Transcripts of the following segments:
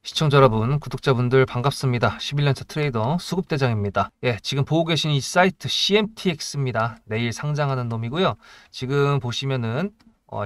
시청자 여러분, 구독자분들 반갑습니다. 11년차 트레이더 수급대장입니다. 예, 지금 보고 계신 이 사이트 CMTX입니다. 내일 상장하는 놈이고요. 지금 보시면은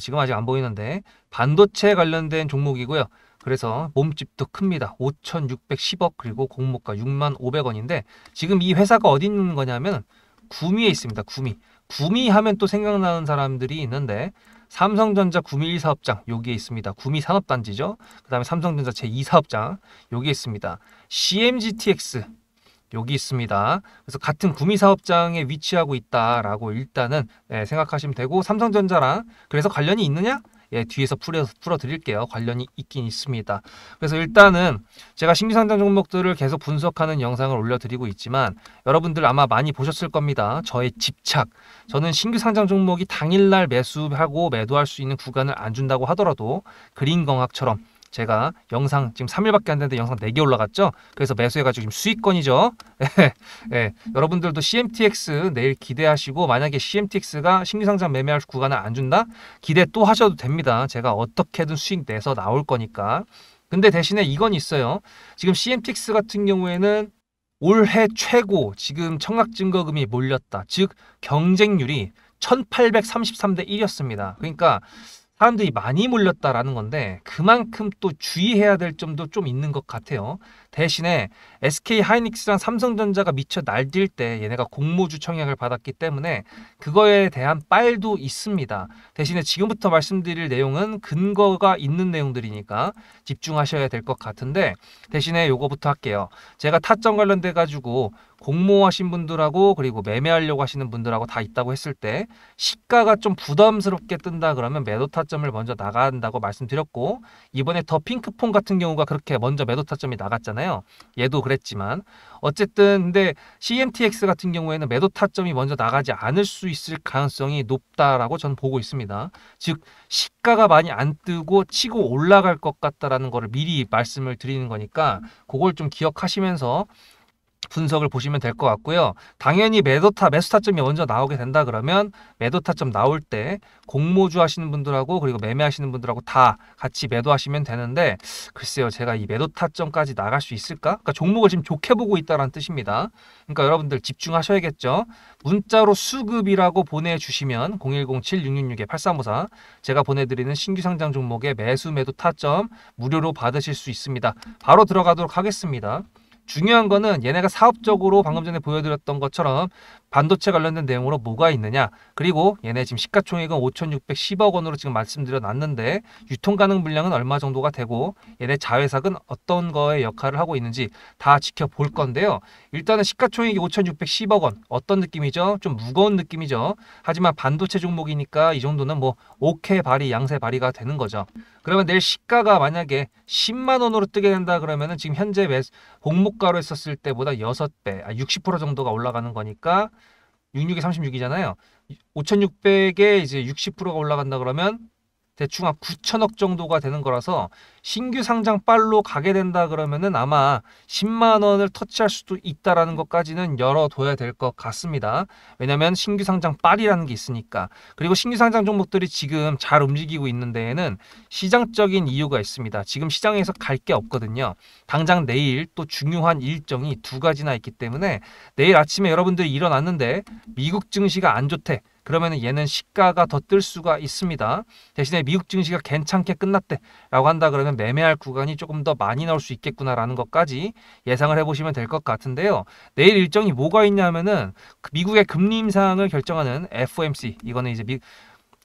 지금 아직 안 보이는데 반도체 관련된 종목이고요. 그래서 몸집도 큽니다. 5,610억 그리고 공모가 65,500원인데 지금 이 회사가 어디 있는 거냐면 구미에 있습니다. 구미 하면 또 생각나는 사람들이 있는데 삼성전자 구미 1사업장 여기에 있습니다. 구미 산업단지죠. 그 다음에 삼성전자 제2사업장 여기에 있습니다. CMGTX 여기 있습니다. 그래서 같은 구미 사업장에 위치하고 있다라고 일단은 생각하시면 되고, 삼성전자랑 그래서 관련이 있느냐? 예, 뒤에서 풀어드릴게요. 관련이 있긴 있습니다. 그래서 일단은 제가 신규 상장 종목들을 계속 분석하는 영상을 올려드리고 있지만 여러분들 아마 많이 보셨을 겁니다. 저의 집착. 저는 신규 상장 종목이 당일날 매수하고 매도할 수 있는 구간을 안 준다고 하더라도 그린광학처럼 제가 영상 지금 3일밖에 안 됐는데 영상 4개 올라갔죠? 그래서 매수해가지고 지금 수익권이죠. 예, 여러분들도 CMTX 내일 기대하시고, 만약에 CMTX가 신규 상장 매매할 구간을 안 준다? 기대 또 하셔도 됩니다. 제가 어떻게든 수익 내서 나올 거니까. 근데 대신에 이건 있어요. 지금 CMTX 같은 경우에는 올해 최고 지금 청약증거금이 몰렸다. 즉 경쟁률이 1833대 1이었습니다. 그러니까 사람들이 많이 몰렸다라는 건데 그만큼 또 주의해야 될 점도 좀 있는 것 같아요. 대신에 SK 하이닉스랑 삼성전자가 미쳐 날뛸 때 얘네가 공모주 청약을 받았기 때문에 그거에 대한 빨도 있습니다. 대신에 지금부터 말씀드릴 내용은 근거가 있는 내용들이니까 집중하셔야 될 것 같은데, 대신에 요거부터 할게요. 제가 타점 관련돼 가지고 공모하신 분들하고 그리고 매매하려고 하시는 분들하고 다 있다고 했을 때 시가가 좀 부담스럽게 뜬다 그러면 매도 타점을 먼저 나간다고 말씀드렸고, 이번에 더 핑크폰 같은 경우가 그렇게 먼저 매도 타점이 나갔잖아요. 얘도 그랬지만 어쨌든 근데 CMTX 같은 경우에는 매도 타점이 먼저 나가지 않을 수 있을 가능성이 높다라고 저는 보고 있습니다. 즉 시가가 많이 안 뜨고 치고 올라갈 것 같다라는 거를 미리 말씀을 드리는 거니까 그걸 좀 기억하시면서 분석을 보시면 될 것 같고요. 당연히 매수 타점이 먼저 나오게 된다 그러면 매도 타점 나올 때 공모주 하시는 분들하고 그리고 매매하시는 분들하고 다 같이 매도하시면 되는데, 글쎄요, 제가 이 매도 타점까지 나갈 수 있을까? 그러니까 종목을 지금 좋게 보고 있다는 뜻입니다. 그러니까 여러분들 집중하셔야겠죠. 문자로 수급이라고 보내주시면 010-7666-8354 제가 보내드리는 신규 상장 종목의 매수 매도 타점 무료로 받으실 수 있습니다. 바로 들어가도록 하겠습니다. 중요한 거는 얘네가 사업적으로 방금 전에 보여드렸던 것처럼 반도체 관련된 내용으로 뭐가 있느냐, 그리고 얘네 지금 시가총액은 5,610억 원으로 지금 말씀드려 놨는데 유통 가능 물량은 얼마 정도가 되고 얘네 자회사는 어떤 거에 역할을 하고 있는지 다 지켜볼 건데요. 일단은 시가총액이 5,610억 원, 어떤 느낌이죠? 좀 무거운 느낌이죠. 하지만 반도체 종목이니까 이 정도는 뭐 오케 발이 양세 발이가 되는 거죠. 그러면 내일 시가가 만약에 10만 원으로 뜨게 된다 그러면은 지금 현재 공모가로 했었을 때보다 6배, 60% 정도가 올라가는 거니까 66에 36이잖아요. 5,600에 이제 60%가 올라간다 그러면 대충 한 9천억 정도가 되는 거라서 신규 상장 빨로 가게 된다 그러면은 아마 10만 원을 터치할 수도 있다라는 것까지는 열어둬야 될 것 같습니다. 왜냐면 신규 상장 빨이라는 게 있으니까. 그리고 신규 상장 종목들이 지금 잘 움직이고 있는 데에는 시장적인 이유가 있습니다. 지금 시장에서 갈 게 없거든요. 당장 내일 또 중요한 일정이 2가지나 있기 때문에 내일 아침에 여러분들이 일어났는데 미국 증시가 안 좋대. 그러면 얘는 시가가 더 뜰 수가 있습니다. 대신에 미국 증시가 괜찮게 끝났대 라고 한다 그러면 매매할 구간이 조금 더 많이 나올 수 있겠구나라는 것까지 예상을 해보시면 될 것 같은데요. 내일 일정이 뭐가 있냐면은 미국의 금리 인상을 결정하는 FOMC, 이거는 이제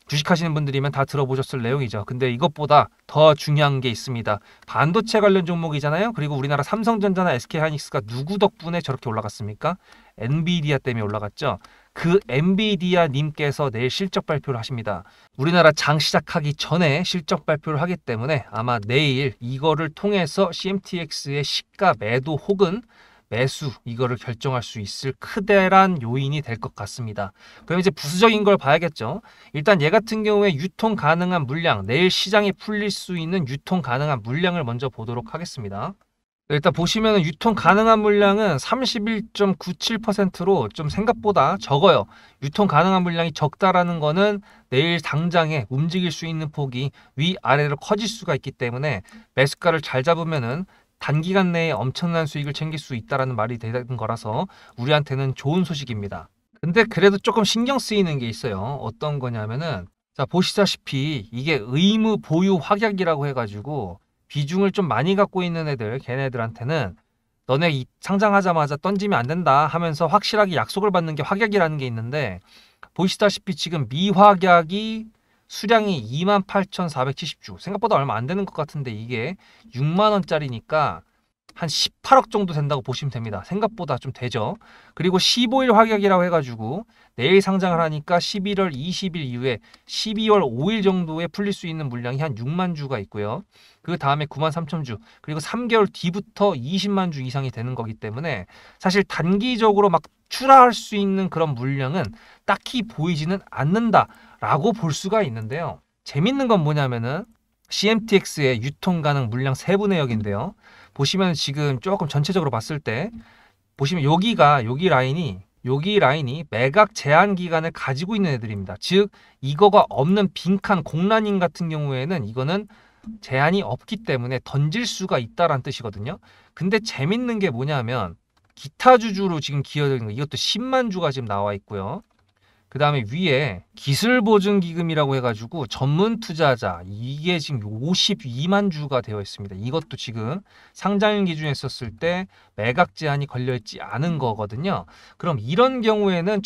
주식하시는 분들이면 다 들어보셨을 내용이죠. 근데 이것보다 더 중요한 게 있습니다. 반도체 관련 종목이잖아요. 그리고 우리나라 삼성전자나 SK하이닉스가 누구 덕분에 저렇게 올라갔습니까? 엔비디아 때문에 올라갔죠. 그 엔비디아 님께서 내일 실적 발표를 하십니다. 우리나라 장 시작하기 전에 실적 발표를 하기 때문에 아마 내일 이거를 통해서 CMTX의 시가 매도 혹은 매수 이거를 결정할 수 있을 크대란 요인이 될 것 같습니다. 그럼 이제 부수적인 걸 봐야겠죠. 일단 얘 같은 경우에 유통 가능한 물량, 내일 시장이 풀릴 수 있는 유통 가능한 물량을 먼저 보도록 하겠습니다. 일단 보시면 유통 가능한 물량은 31.97%로 좀 생각보다 적어요. 유통 가능한 물량이 적다라는 거는 내일 당장에 움직일 수 있는 폭이 위아래로 커질 수가 있기 때문에 매수가를 잘 잡으면은 단기간 내에 엄청난 수익을 챙길 수 있다라는 말이 되는 거라서 우리한테는 좋은 소식입니다. 근데 그래도 조금 신경 쓰이는 게 있어요. 어떤 거냐면은 자, 보시다시피 이게 의무 보유 확약이라고 해가지고 비중을 좀 많이 갖고 있는 애들, 걔네들한테는 너네 상장하자마자 던지면 안 된다 하면서 확실하게 약속을 받는 게 확약이라는 게 있는데, 보시다시피 지금 미확약이 수량이 28,470주, 생각보다 얼마 안 되는 것 같은데 이게 6만 원짜리니까 한 18억 정도 된다고 보시면 됩니다. 생각보다 좀 되죠. 그리고 15일 확약이라고 해가지고 내일 상장을 하니까 11월 20일 이후에 12월 5일 정도에 풀릴 수 있는 물량이 한 6만 주가 있고요. 그 다음에 9만 3천 주, 그리고 3개월 뒤부터 20만 주 이상이 되는 거기 때문에 사실 단기적으로 막 출하할 수 있는 그런 물량은 딱히 보이지는 않는다라고 볼 수가 있는데요. 재밌는 건 뭐냐면은 CMTX의 유통 가능 물량 세부 내역인데요. 보시면 지금 조금 전체적으로 봤을 때 보시면 여기 라인이 매각 제한 기간을 가지고 있는 애들입니다. 즉 이거가 없는 빈칸 공란인 같은 경우에는 이거는 제한이 없기 때문에 던질 수가 있다라는 뜻이거든요. 근데 재밌는 게 뭐냐면 기타 주주로 지금 기여되는 거, 이것도 10만 주가 지금 나와 있고요. 그 다음에 위에 기술보증기금이라고 해가지고 전문 투자자, 이게 지금 52만 주가 되어 있습니다. 이것도 지금 상장일 기준에 썼을 때 매각 제한이 걸려있지 않은 거거든요. 그럼 이런 경우에는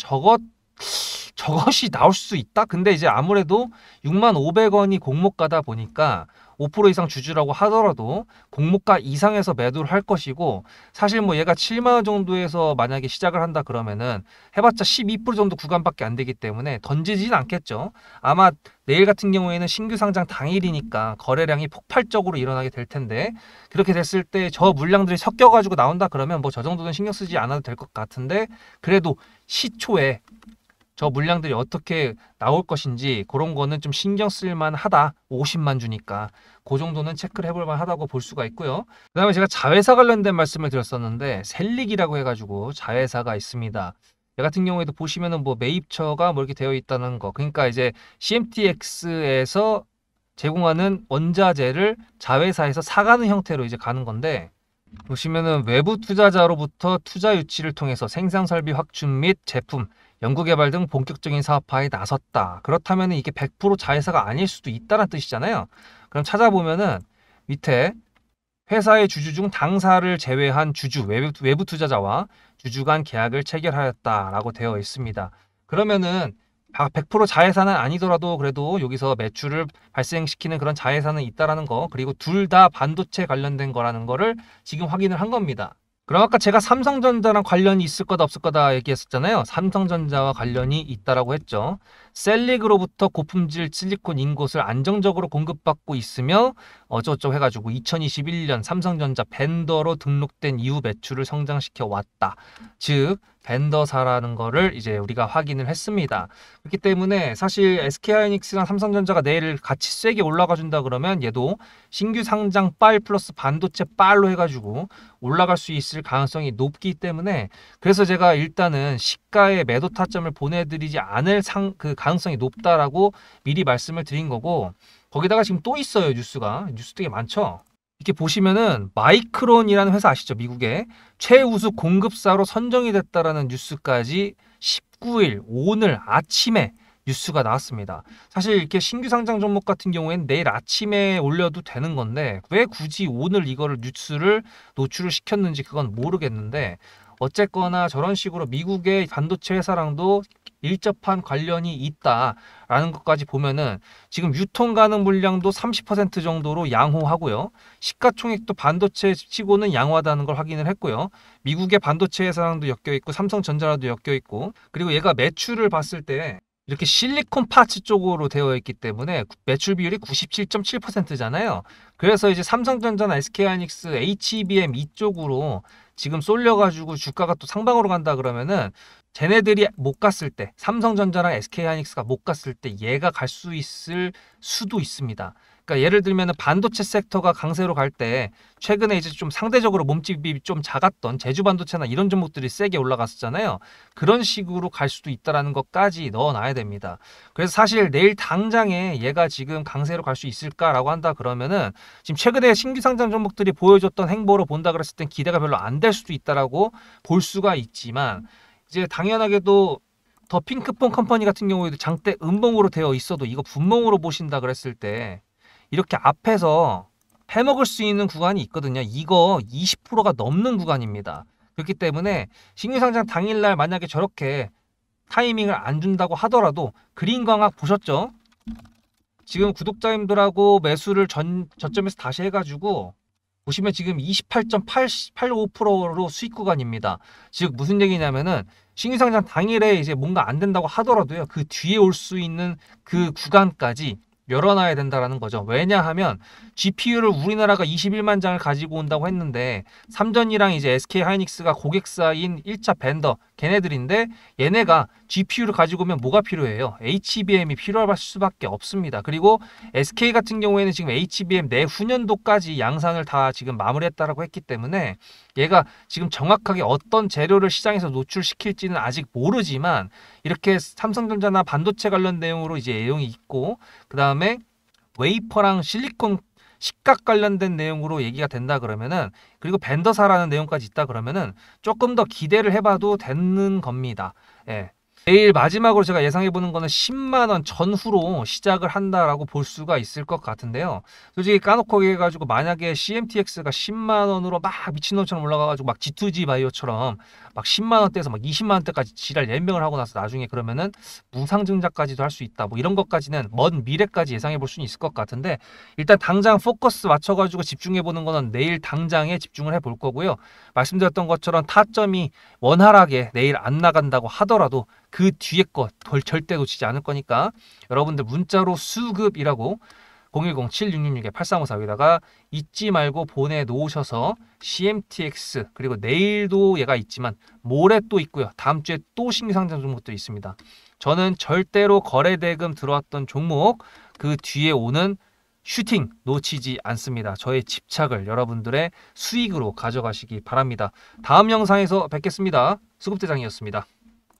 저것이 나올 수 있다? 근데 이제 아무래도 6만 500원이 공모가다 보니까 5% 이상 주주라고 하더라도 공모가 이상에서 매도를 할 것이고, 사실 뭐 얘가 7만 원 정도에서 만약에 시작을 한다 그러면은 해봤자 12% 정도 구간밖에 안 되기 때문에 던지진 않겠죠. 아마 내일 같은 경우에는 신규 상장 당일이니까 거래량이 폭발적으로 일어나게 될 텐데, 그렇게 됐을 때 저 물량들이 섞여가지고 나온다 그러면 뭐 저 정도는 신경 쓰지 않아도 될 것 같은데, 그래도 시초에 저 물량들이 어떻게 나올 것인지 그런 거는 좀 신경 쓸만 하다. 50만 주니까 그 정도는 체크를 해볼 만하다고 볼 수가 있고요. 그 다음에 제가 자회사 관련된 말씀을 드렸었는데 셀릭이라고 해가지고 자회사가 있습니다. 얘 같은 경우에도 보시면은 뭐 매입처가 뭐 이렇게 되어 있다는 거, 그러니까 이제 CMTX에서 제공하는 원자재를 자회사에서 사가는 형태로 이제 가는 건데, 보시면은 외부 투자자로부터 투자 유치를 통해서 생산 설비 확충 및 제품 연구개발 등 본격적인 사업화에 나섰다. 그렇다면 이게 100% 자회사가 아닐 수도 있다는 뜻이잖아요. 그럼 찾아보면은 밑에 회사의 주주 중 당사를 제외한 주주, 외부 투자자와 주주 간 계약을 체결하였다라고 되어 있습니다. 그러면은 100% 자회사는 아니더라도 그래도 여기서 매출을 발생시키는 그런 자회사는 있다라는 거, 그리고 둘 다 반도체 관련된 거라는 거를 지금 확인을 한 겁니다. 그럼 아까 제가 삼성전자랑 관련이 있을 거다 없을 거다 얘기했었잖아요. 삼성전자와 관련이 있다라고 했죠. 셀릭으로부터 고품질 실리콘 인곳을 안정적으로 공급받고 있으며 어쩌고저쩌고 해가지고 2021년 삼성전자 벤더로 등록된 이후 매출을 성장시켜 왔다. 즉 벤더사라는 거를 이제 우리가 확인을 했습니다. 그렇기 때문에 사실 SK하이닉스랑 삼성전자가 내일 같이 세게 올라가 준다 그러면 얘도 신규 상장 빨 플러스 반도체 빨로 해가지고 올라갈 수 있을 가능성이 높기 때문에, 그래서 제가 일단은 시가의 매도 타점을 보내드리지 않을 그 가능성이 높다라고 미리 말씀을 드린 거고, 거기다가 지금 또 있어요. 뉴스 되게 많죠. 이렇게 보시면은 마이크론이라는 회사 아시죠? 미국의 최우수 공급사로 선정이 됐다라는 뉴스까지 19일 오늘 아침에 뉴스가 나왔습니다. 사실 이렇게 신규 상장 종목 같은 경우에는 내일 아침에 올려도 되는 건데 왜 굳이 오늘 이거를 뉴스를 노출을 시켰는지 그건 모르겠는데, 어쨌거나 저런 식으로 미국의 반도체 회사랑도 일접한 관련이 있다라는 것까지 보면은 지금 유통 가능 물량도 30% 정도로 양호하고요. 시가총액도 반도체 치고는 양호하다는 걸 확인을 했고요. 미국의 반도체 회사랑도 엮여 있고 삼성전자랑도 엮여 있고, 그리고 얘가 매출을 봤을 때 이렇게 실리콘 파츠 쪽으로 되어 있기 때문에 매출 비율이 97.7%잖아요. 그래서 이제 삼성전자나 SK하이닉스, HBM 이쪽으로 지금 쏠려가지고 주가가 또 상방으로 간다 그러면은 쟤네들이 못 갔을 때, 삼성전자랑 SK하이닉스가 못 갔을 때 얘가 갈 수 있을 수도 있습니다. 그러니까 예를 들면 반도체 섹터가 강세로 갈 때 최근에 이제 좀 상대적으로 몸집이 좀 작았던 제주 반도체나 이런 종목들이 세게 올라갔었잖아요. 그런 식으로 갈 수도 있다라는 것까지 넣어놔야 됩니다. 그래서 사실 내일 당장에 얘가 지금 강세로 갈 수 있을까라고 한다 그러면은 지금 최근에 신규 상장 종목들이 보여줬던 행보로 본다 그랬을 땐 기대가 별로 안 될 수도 있다라고 볼 수가 있지만 이제 당연하게도 더 핑크퐁 컴퍼니 같은 경우에도 장대 음봉으로 되어 있어도 이거 분봉으로 보신다 그랬을 때 이렇게 앞에서 해먹을 수 있는 구간이 있거든요. 이거 20%가 넘는 구간입니다. 그렇기 때문에 신규 상장 당일날 만약에 저렇게 타이밍을 안 준다고 하더라도 그린 광학 보셨죠? 지금 구독자님들하고 매수를 저점에서 다시 해가지고 보시면 지금 28.85%로 수익 구간입니다. 즉 무슨 얘기냐면은 신규 상장 당일에 이제 뭔가 안 된다고 하더라도요. 그 뒤에 올 수 있는 그 구간까지 열어놔야 된다라는 거죠. 왜냐하면 GPU를 우리나라가 21만 장을 가지고 온다고 했는데 삼전이랑 이제 SK 하이닉스가 고객사인 1차 벤더 걔네들인데 얘네가 GPU를 가지고 오면 뭐가 필요해요? HBM이 필요할 수밖에 없습니다. 그리고 SK 같은 경우에는 지금 HBM 내후년도까지 양산을 다 지금 마무리했다라고 했기 때문에 얘가 지금 정확하게 어떤 재료를 시장에서 노출시킬지는 아직 모르지만 이렇게 삼성전자나 반도체 관련 내용으로 이제 내용이 있고 그 다음에 웨이퍼랑 실리콘 식각 관련된 내용으로 얘기가 된다 그러면은 그리고 벤더사라는 내용까지 있다 그러면은 조금 더 기대를 해봐도 되는 겁니다. 예. 내일 마지막으로 제가 예상해보는 거는 10만 원 전후로 시작을 한다라고 볼 수가 있을 것 같은데요. 솔직히 까놓고 얘기해가지고 만약에 CMTX가 10만 원으로 막 미친놈처럼 올라가가지고 막 G2G 바이오처럼 막 10만 원대에서 막 20만 원대까지 지랄 연명을 하고 나서 나중에 그러면은 무상증자까지도 할 수 있다. 뭐 이런 것까지는 먼 미래까지 예상해볼 수는 있을 것 같은데 일단 당장 포커스 맞춰가지고 집중해보는 거는 내일 당장에 집중을 해볼 거고요. 말씀드렸던 것처럼 타점이 원활하게 내일 안 나간다고 하더라도 그 뒤에 거 절대 놓치지 않을 거니까 여러분들 문자로 수급이라고 010-7666-8354에다가 잊지 말고 보내놓으셔서 CMTX 그리고 내일도 얘가 있지만 모레 또 있고요. 다음 주에 또 신규 상장 종목도 있습니다. 저는 절대로 거래대금 들어왔던 종목 그 뒤에 오는 슈팅 놓치지 않습니다. 저의 집착을 여러분들의 수익으로 가져가시기 바랍니다. 다음 영상에서 뵙겠습니다. 수급대장이었습니다.